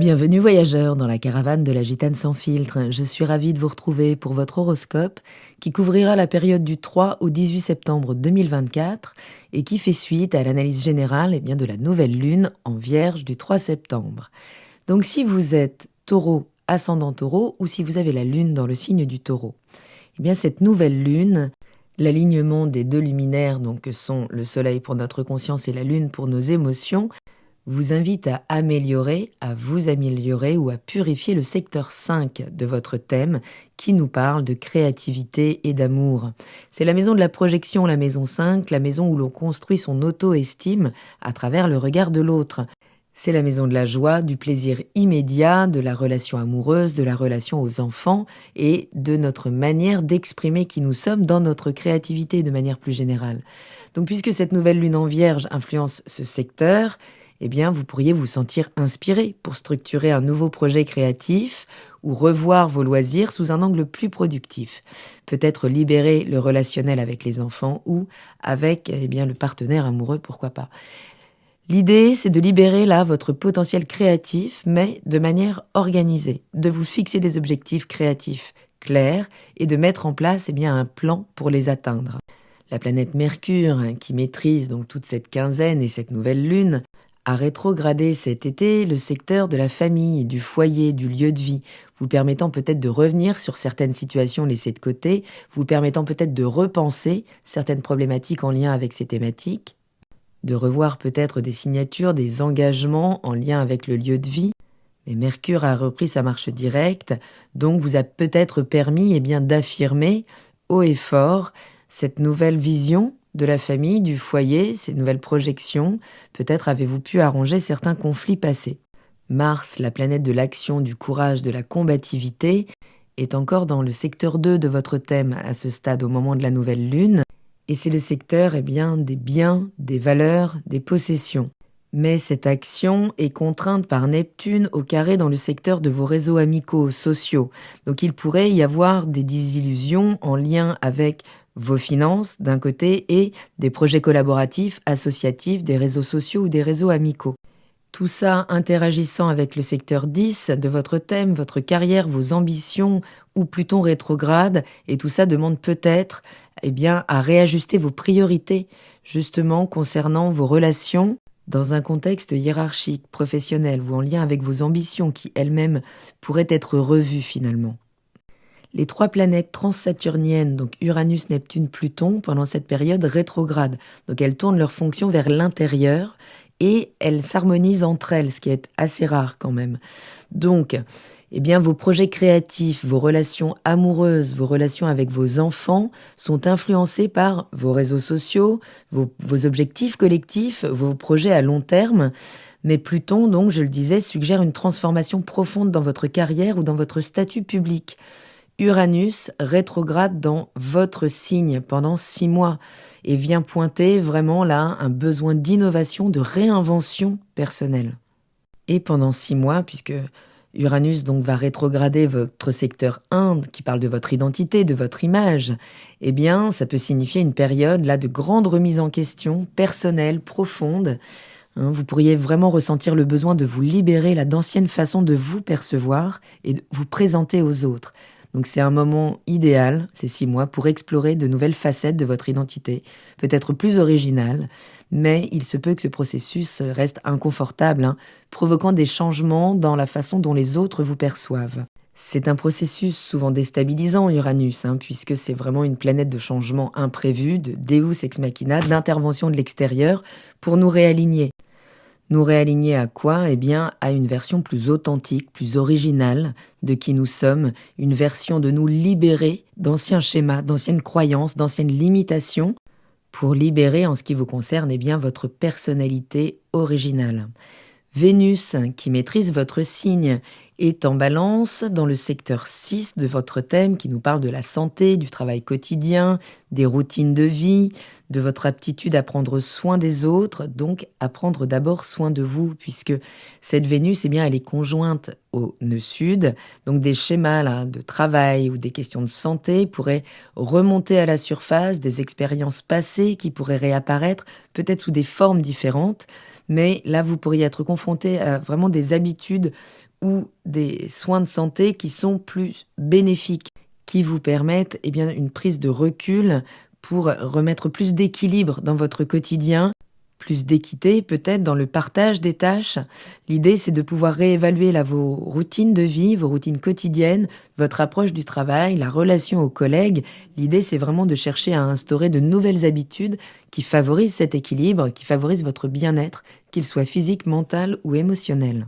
Bienvenue voyageurs dans la caravane de la Gitane sans filtre. Je suis ravie de vous retrouver pour votre horoscope qui couvrira la période du 3 au 18 septembre 2024 et qui fait suite à l'analyse générale de la nouvelle lune en Vierge du 3 septembre. Donc si vous êtes taureau, ascendant taureau ou si vous avez la lune dans le signe du taureau, cette nouvelle lune, l'alignement des deux luminaires donc, que sont le soleil pour notre conscience et la lune pour nos émotions, vous invite à améliorer, à vous améliorer ou à purifier le secteur 5 de votre thème qui nous parle de créativité et d'amour. C'est la maison de la projection, la maison 5, la maison où l'on construit son auto-estime à travers le regard de l'autre. C'est la maison de la joie, du plaisir immédiat, de la relation amoureuse, de la relation aux enfants et de notre manière d'exprimer qui nous sommes dans notre créativité de manière plus générale. Donc puisque cette nouvelle lune en Vierge influence ce secteur, vous pourriez vous sentir inspiré pour structurer un nouveau projet créatif ou revoir vos loisirs sous un angle plus productif. Peut-être libérer le relationnel avec les enfants ou avec le partenaire amoureux, pourquoi pas. L'idée, c'est de libérer là votre potentiel créatif, mais de manière organisée, de vous fixer des objectifs créatifs clairs et de mettre en place un plan pour les atteindre. La planète Mercure, qui maîtrise donc toute cette quinzaine et cette nouvelle lune, a rétrogradé cet été le secteur de la famille, du foyer, du lieu de vie, vous permettant peut-être de revenir sur certaines situations laissées de côté, vous permettant peut-être de repenser certaines problématiques en lien avec ces thématiques, de revoir peut-être des signatures, des engagements en lien avec le lieu de vie. Mais Mercure a repris sa marche directe, donc vous a peut-être permis d'affirmer haut et fort cette nouvelle vision de la famille, du foyer, ces nouvelles projections. Peut-être avez-vous pu arranger certains conflits passés. Mars, la planète de l'action, du courage, de la combativité, est encore dans le secteur 2 de votre thème à ce stade au moment de la nouvelle lune. Et c'est le secteur des biens, des valeurs, des possessions. Mais cette action est contrainte par Neptune au carré dans le secteur de vos réseaux amicaux, sociaux. Donc il pourrait y avoir des désillusions en lien avec vos finances d'un côté et des projets collaboratifs, associatifs, des réseaux sociaux ou des réseaux amicaux. Tout ça interagissant avec le secteur 10 de votre thème, votre carrière, vos ambitions ou Pluton rétrograde, et tout ça demande peut-être à réajuster vos priorités justement concernant vos relations dans un contexte hiérarchique, professionnel ou en lien avec vos ambitions qui elles-mêmes pourraient être revues finalement. Les 3 planètes transsaturniennes, donc Uranus, Neptune, Pluton, pendant cette période rétrograde. Donc elles tournent leur fonction vers l'intérieur et elles s'harmonisent entre elles, ce qui est assez rare quand même. Donc, vos projets créatifs, vos relations amoureuses, vos relations avec vos enfants sont influencés par vos réseaux sociaux, vos objectifs collectifs, vos projets à long terme. Mais Pluton, donc, je le disais, suggère une transformation profonde dans votre carrière ou dans votre statut public. Uranus rétrograde dans votre signe pendant 6 mois et vient pointer vraiment là un besoin d'innovation, de réinvention personnelle. Et pendant 6 mois, puisque Uranus donc va rétrograder votre secteur 1 qui parle de votre identité, de votre image, ça peut signifier une période là de grande remise en question personnelle, profonde. Vous pourriez vraiment ressentir le besoin de vous libérer là d'anciennes façons de vous percevoir et de vous présenter aux autres. Donc c'est un moment idéal, ces 6 mois, pour explorer de nouvelles facettes de votre identité, peut-être plus originales, mais il se peut que ce processus reste inconfortable, provoquant des changements dans la façon dont les autres vous perçoivent. C'est un processus souvent déstabilisant, Uranus, puisque c'est vraiment une planète de changement imprévu, de Deus ex machina, d'intervention de l'extérieur pour nous réaligner. Nous réaligner à quoi ? À une version plus authentique, plus originale de qui nous sommes, une version de nous libérer d'anciens schémas, d'anciennes croyances, d'anciennes limitations, pour libérer en ce qui vous concerne votre personnalité originale. Vénus, qui maîtrise votre signe, est en balance dans le secteur 6 de votre thème qui nous parle de la santé, du travail quotidien, des routines de vie, de votre aptitude à prendre soin des autres, donc à prendre d'abord soin de vous, puisque cette Vénus, elle est conjointe au nœud sud, donc des schémas là, de travail ou des questions de santé pourraient remonter à la surface, des expériences passées qui pourraient réapparaître, peut-être sous des formes différentes, mais là vous pourriez être confronté à vraiment des habitudes ou des soins de santé qui sont plus bénéfiques, qui vous permettent une prise de recul pour remettre plus d'équilibre dans votre quotidien, plus d'équité peut-être dans le partage des tâches. L'idée, c'est de pouvoir réévaluer vos routines de vie, vos routines quotidiennes, votre approche du travail, la relation aux collègues. L'idée, c'est vraiment de chercher à instaurer de nouvelles habitudes qui favorisent cet équilibre, qui favorisent votre bien-être, qu'il soit physique, mental ou émotionnel.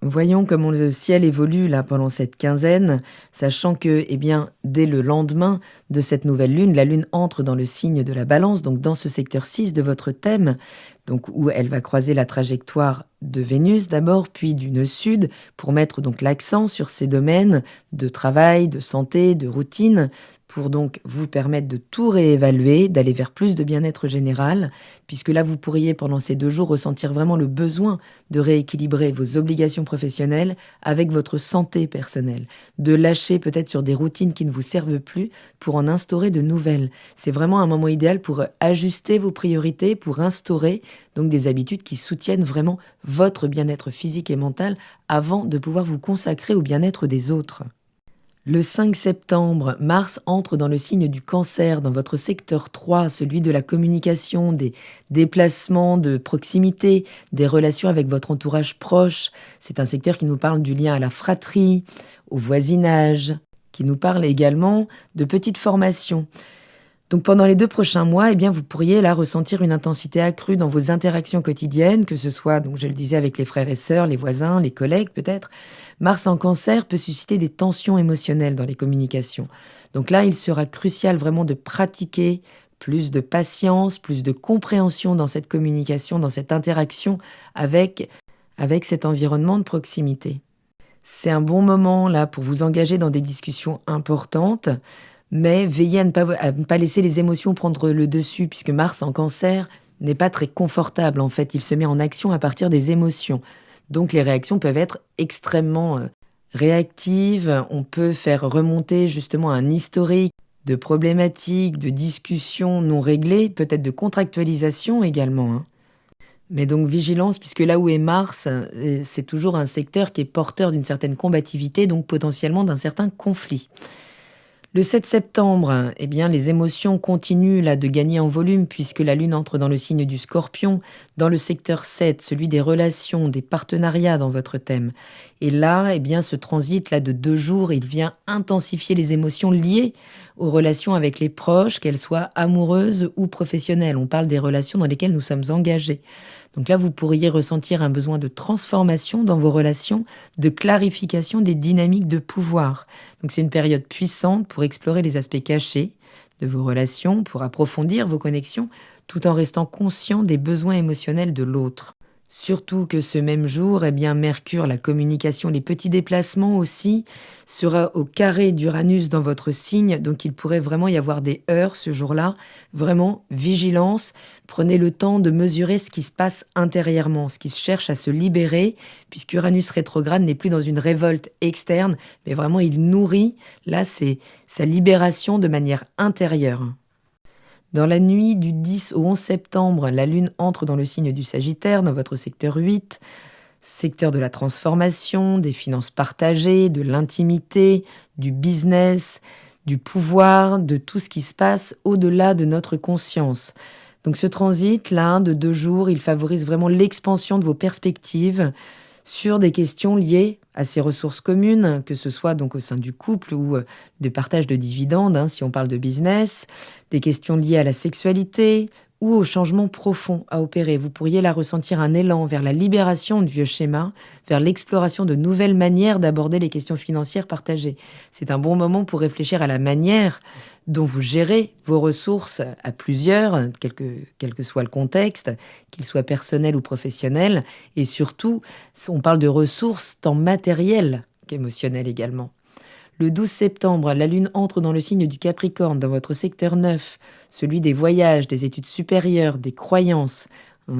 Voyons comment le ciel évolue là pendant cette quinzaine, sachant que, dès le lendemain de cette nouvelle lune, la lune entre dans le signe de la Balance, donc dans ce secteur 6 de votre thème, donc où elle va croiser la trajectoire de Vénus d'abord, puis du nœud sud, pour mettre donc l'accent sur ces domaines de travail, de santé, de routine, pour donc vous permettre de tout réévaluer, d'aller vers plus de bien-être général, puisque là vous pourriez pendant ces 2 jours ressentir vraiment le besoin de rééquilibrer vos obligations professionnelles avec votre santé personnelle, de lâcher peut-être sur des routines qui ne vous servent plus pour en instaurer de nouvelles. C'est vraiment un moment idéal pour ajuster vos priorités, pour instaurer donc des habitudes qui soutiennent vraiment votre bien-être physique et mental avant de pouvoir vous consacrer au bien-être des autres. Le 5 septembre, Mars entre dans le signe du Cancer, dans votre secteur 3, celui de la communication, des déplacements de proximité, des relations avec votre entourage proche. C'est un secteur qui nous parle du lien à la fratrie, au voisinage, qui nous parle également de petites formations. Donc pendant les 2 prochains mois, vous pourriez là ressentir une intensité accrue dans vos interactions quotidiennes, que ce soit, donc je le disais, avec les frères et sœurs, les voisins, les collègues peut-être. Mars en Cancer peut susciter des tensions émotionnelles dans les communications. Donc là, il sera crucial vraiment de pratiquer plus de patience, plus de compréhension dans cette communication, dans cette interaction avec cet environnement de proximité. C'est un bon moment là pour vous engager dans des discussions importantes, mais veillez à ne pas laisser les émotions prendre le dessus, puisque Mars en Cancer n'est pas très confortable en fait. Il se met en action à partir des émotions. Donc les réactions peuvent être extrêmement réactives. On peut faire remonter justement un historique de problématiques, de discussions non réglées, peut-être de contractualisation également. Mais donc vigilance, puisque là où est Mars, c'est toujours un secteur qui est porteur d'une certaine combativité, donc potentiellement d'un certain conflit. Le 7 septembre, les émotions continuent là de gagner en volume puisque la Lune entre dans le signe du Scorpion, dans le secteur 7, celui des relations, des partenariats dans votre thème. Et là, ce transit là de 2 jours, il vient intensifier les émotions liées aux relations avec les proches, qu'elles soient amoureuses ou professionnelles. On parle des relations dans lesquelles nous sommes engagés. Donc là, vous pourriez ressentir un besoin de transformation dans vos relations, de clarification des dynamiques de pouvoir. Donc c'est une période puissante pour explorer les aspects cachés de vos relations, pour approfondir vos connexions, tout en restant conscient des besoins émotionnels de l'autre. Surtout que ce même jour, Mercure, la communication, les petits déplacements aussi, sera au carré d'Uranus dans votre signe, donc il pourrait vraiment y avoir des heurts ce jour-là. Vraiment, vigilance, prenez le temps de mesurer ce qui se passe intérieurement, ce qui se cherche à se libérer, puisqu'Uranus rétrograde n'est plus dans une révolte externe, mais vraiment il nourrit, là c'est sa libération de manière intérieure. Dans la nuit du 10 au 11 septembre, la Lune entre dans le signe du Sagittaire, dans votre secteur 8, secteur de la transformation, des finances partagées, de l'intimité, du business, du pouvoir, de tout ce qui se passe au-delà de notre conscience. Donc ce transit-là, de 2 jours, il favorise vraiment l'expansion de vos perspectives sur des questions liées à ces ressources communes, que ce soit donc au sein du couple ou de partage de dividendes, si on parle de business, des questions liées à la sexualité ou au changement profond à opérer. Vous pourriez là ressentir un élan vers la libération de vieux schémas, vers l'exploration de nouvelles manières d'aborder les questions financières partagées. C'est un bon moment pour réfléchir à la manière dont vous gérez vos ressources à plusieurs, quel que soit le contexte, qu'il soit personnel ou professionnel. Et surtout, on parle de ressources tant matérielles qu'émotionnelles également. Le 12 septembre, la Lune entre dans le signe du Capricorne, dans votre secteur 9, celui des voyages, des études supérieures, des croyances.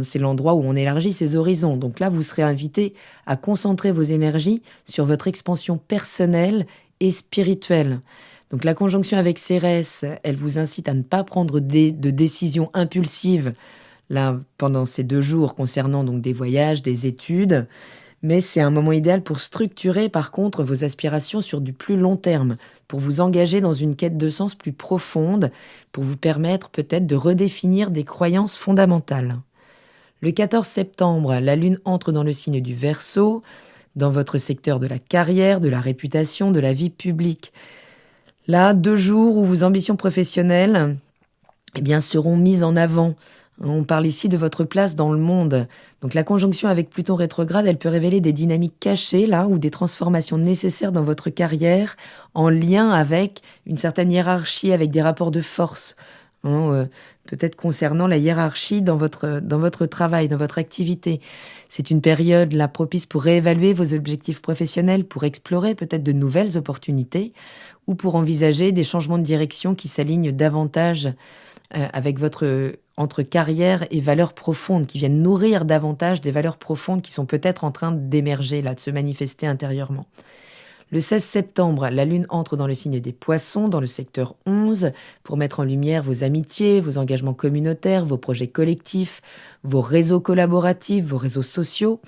C'est l'endroit où on élargit ses horizons. Donc là, vous serez invité à concentrer vos énergies sur votre expansion personnelle et spirituelle. Donc la conjonction avec Cérès, elle vous incite à ne pas prendre de décisions impulsives là, pendant ces 2 jours concernant donc des voyages, des études, Mais c'est un moment idéal pour structurer par contre vos aspirations sur du plus long terme, pour vous engager dans une quête de sens plus profonde, pour vous permettre peut-être de redéfinir des croyances fondamentales. Le 14 septembre, la Lune entre dans le signe du Verseau, dans votre secteur de la carrière, de la réputation, de la vie publique. Là, 2 jours où vos ambitions professionnelles seront mises en avant. On parle ici de votre place dans le monde. Donc la conjonction avec Pluton rétrograde, elle peut révéler des dynamiques cachées, là, ou des transformations nécessaires dans votre carrière, en lien avec une certaine hiérarchie, avec des rapports de force. Peut-être concernant la hiérarchie dans votre travail, dans votre activité. C'est une période là propice pour réévaluer vos objectifs professionnels, pour explorer peut-être de nouvelles opportunités ou pour envisager des changements de direction qui s'alignent davantage avec votre entre carrière et valeurs profondes, qui viennent nourrir davantage des valeurs profondes qui sont peut-être en train d'émerger, là, de se manifester intérieurement. Le 16 septembre, la Lune entre dans le signe des Poissons, dans le secteur 11, pour mettre en lumière vos amitiés, vos engagements communautaires, vos projets collectifs, vos réseaux collaboratifs, vos réseaux sociaux.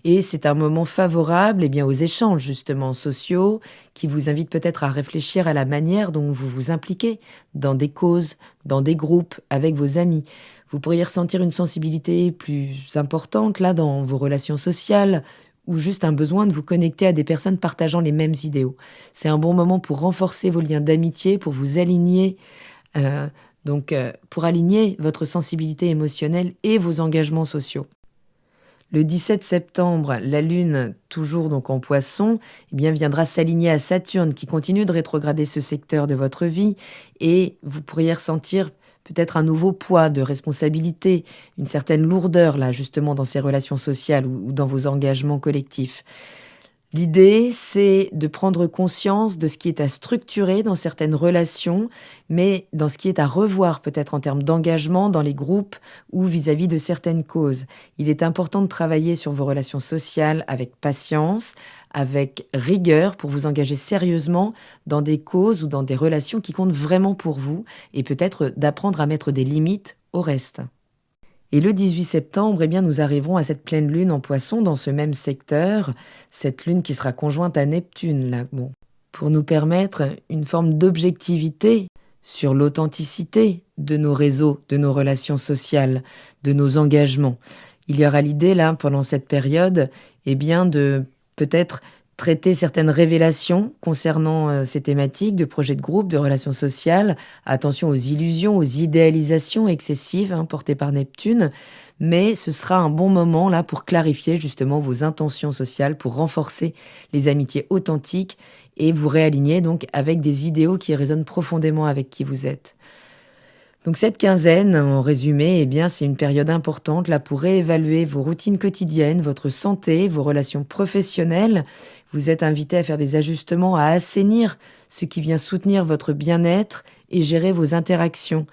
Et c'est un moment favorable aux échanges justement sociaux qui vous invite peut-être à réfléchir à la manière dont vous vous impliquez dans des causes, dans des groupes, avec vos amis. Vous pourriez ressentir une sensibilité plus importante là dans vos relations sociales, ou juste un besoin de vous connecter à des personnes partageant les mêmes idéaux. C'est un bon moment pour renforcer vos liens d'amitié, pour vous aligner, pour aligner votre sensibilité émotionnelle et vos engagements sociaux. Le 17 septembre, la Lune, toujours donc en Poisson, viendra s'aligner à Saturne qui continue de rétrograder ce secteur de votre vie et vous pourriez ressentir peut-être un nouveau poids de responsabilité, une certaine lourdeur là justement dans ces relations sociales ou dans vos engagements collectifs. L'idée, c'est de prendre conscience de ce qui est à structurer dans certaines relations, mais dans ce qui est à revoir peut-être en termes d'engagement dans les groupes ou vis-à-vis de certaines causes. Il est important de travailler sur vos relations sociales avec patience, avec rigueur pour vous engager sérieusement dans des causes ou dans des relations qui comptent vraiment pour vous et peut-être d'apprendre à mettre des limites au reste. Et le 18 septembre, nous arriverons à cette pleine lune en Poisson dans ce même secteur, cette lune qui sera conjointe à Neptune, là, pour nous permettre une forme d'objectivité sur l'authenticité de nos réseaux, de nos relations sociales, de nos engagements. Il y aura l'idée, là, pendant cette période, de peut-être traiter certaines révélations concernant ces thématiques de projets de groupe, de relations sociales. Attention aux illusions, aux idéalisations excessives portées par Neptune. Mais ce sera un bon moment là pour clarifier justement vos intentions sociales, pour renforcer les amitiés authentiques et vous réaligner donc avec des idéaux qui résonnent profondément avec qui vous êtes. Donc cette quinzaine, en résumé, c'est une période importante là pour réévaluer vos routines quotidiennes, votre santé, vos relations professionnelles. Vous êtes invité à faire des ajustements, à assainir ce qui vient soutenir votre bien-être et gérer vos interactions.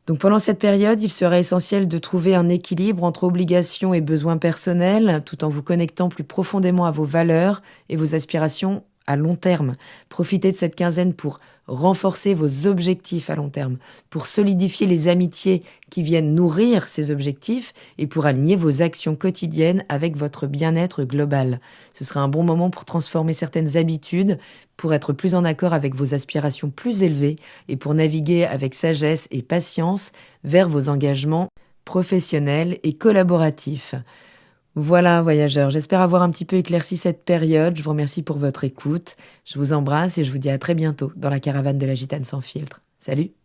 Donc pendant cette période, il sera essentiel de trouver un équilibre entre obligations et besoins personnels, tout en vous connectant plus profondément à vos valeurs et vos aspirations à long terme. Profitez de cette quinzaine pour renforcer vos objectifs à long terme, pour solidifier les amitiés qui viennent nourrir ces objectifs et pour aligner vos actions quotidiennes avec votre bien-être global. Ce sera un bon moment pour transformer certaines habitudes, pour être plus en accord avec vos aspirations plus élevées et pour naviguer avec sagesse et patience vers vos engagements professionnels et collaboratifs. Voilà, voyageurs, j'espère avoir un petit peu éclairci cette période. Je vous remercie pour votre écoute. Je vous embrasse et je vous dis à très bientôt dans la caravane de la Gitane sans filtre. Salut!